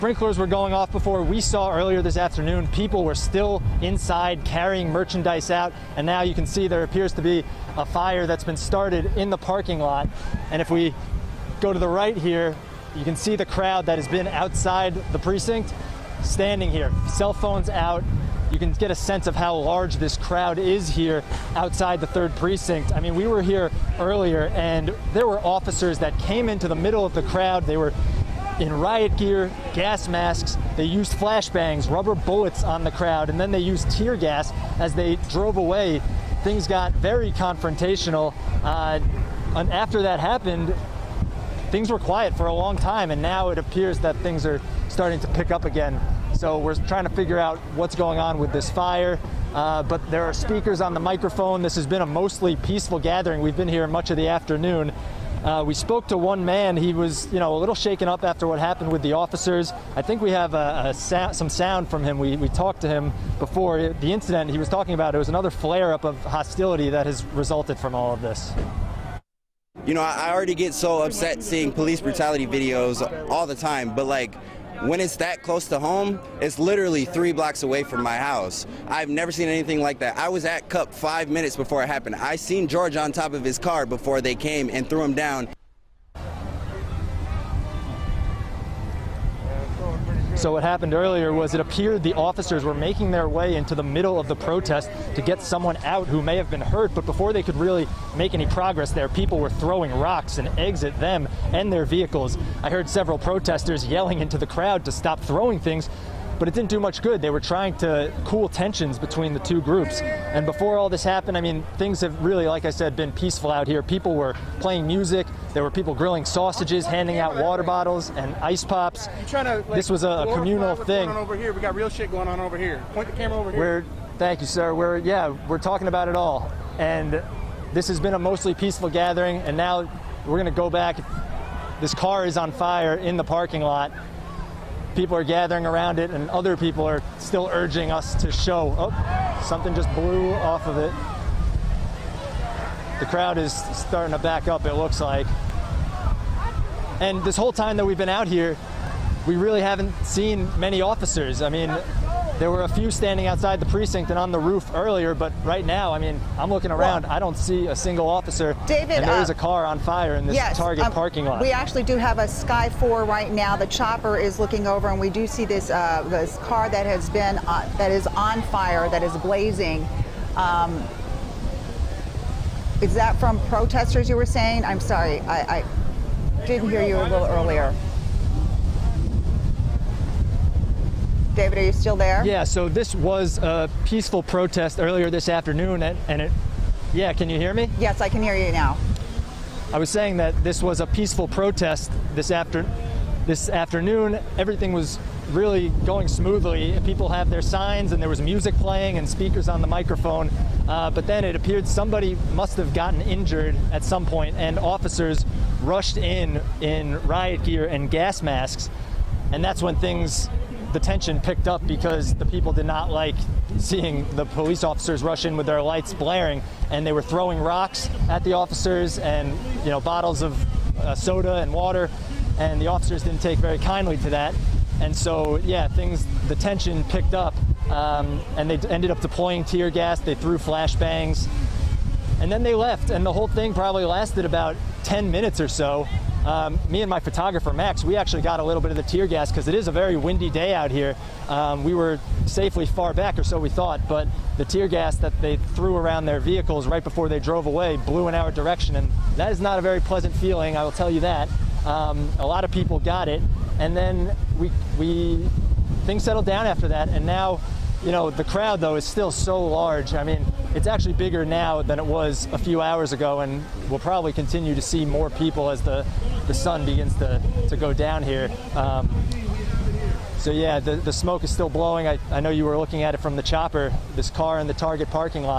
Sprinklers were going off before. We saw earlier this afternoon people were still inside carrying merchandise out, and now you can see there appears to be a fire that's been started in the parking lot. And if we go to the right here, you can see the crowd that has been outside the precinct standing here, cell phones out. You can get a sense of how large this crowd is here outside the 3rd precinct. I mean, we were here earlier and there were officers that came into the middle of the crowd. They were in riot gear, gas masks. They used flashbangs, rubber bullets on the crowd, and then they used tear gas as they drove away. Things got very confrontational. And after that happened, things were quiet for a long time, and now it appears that things are starting to pick up again. So we're trying to figure out what's going on with this fire. But there are speakers on the microphone. This has been a mostly peaceful gathering. We've been here much of the afternoon. We spoke to one man. He was, a little shaken up after what happened with the officers. I think we have some sound from him. We talked to him before the incident. He was talking about it was another flare-up of hostility that has resulted from all of this. I already get so upset seeing police brutality videos all the time, but when it's that close to home, it's literally 3 blocks away from my house. I've never seen anything like that. I was at CUP 5 minutes before it happened. I seen George on top of his car before they came and threw him down. So what happened earlier was it appeared the officers were making their way into the middle of the protest to get someone out who may have been hurt, but before they could really make any progress there, people were throwing rocks and eggs at them and their vehicles. I heard several protesters yelling into the crowd to stop throwing things, but it didn't do much good. They were trying to cool tensions between the two groups. And before all this happened, I mean, things have really, like I said, been peaceful out here. People were playing music. There were people grilling sausages, handing out water bottles and ice pops. This was a communal thing. Going on over here. We got real shit going on over here. Point the camera over here. Thank you, sir. We're talking about it all. And this has been a mostly peaceful gathering, and now we're going to go back. This car is on fire in the parking lot. People are gathering around it, and other people are still urging us to show. Oh, something just blew off of it. The crowd is starting to back up, it looks like. And this whole time that we've been out here, we really haven't seen many officers. I mean, there were a few standing outside the precinct and on the roof earlier, but right now, I mean, I'm looking around, I don't see a single officer. David, and there is a car on fire in this Target parking lot. We actually do have a Sky 4 right now. The chopper is looking over, and we do see this this car that has been that is on fire, that is blazing. Is that from protesters you were saying? I'm sorry, I didn't hear you a little earlier. David, are you still there? Yeah, so this was a peaceful protest earlier this afternoon, yeah, can you hear me? Yes, I can hear you now. I was saying that this was a peaceful protest this afternoon. Everything was really going smoothly. People have their signs, and there was music playing and speakers on the microphone, but then it appeared somebody must have gotten injured at some point, and officers rushed in riot gear and gas masks, and that's when the tension picked up, because the people did not like seeing the police officers rush in with their lights blaring, and they were throwing rocks at the officers and bottles of soda and water, and the officers didn't take very kindly to that. And so the tension picked up, and they ended up deploying tear gas. They threw flashbangs, and then they left, and the whole thing probably lasted about 10 minutes or so. Me and my photographer, Max, we actually got a little bit of the tear gas because it is a very windy day out here. We were safely far back, or so we thought, but the tear gas that they threw around their vehicles right before they drove away blew in our direction, and that is not a very pleasant feeling, I will tell you that. A lot of people got it, and then things settled down after that, and now, the crowd, though, is still so large. I mean, it's actually bigger now than it was a few hours ago, and we'll probably continue to see more people as the sun begins to go down here. So yeah, the smoke is still blowing. I know you were looking at it from the chopper, this car in the Target parking lot.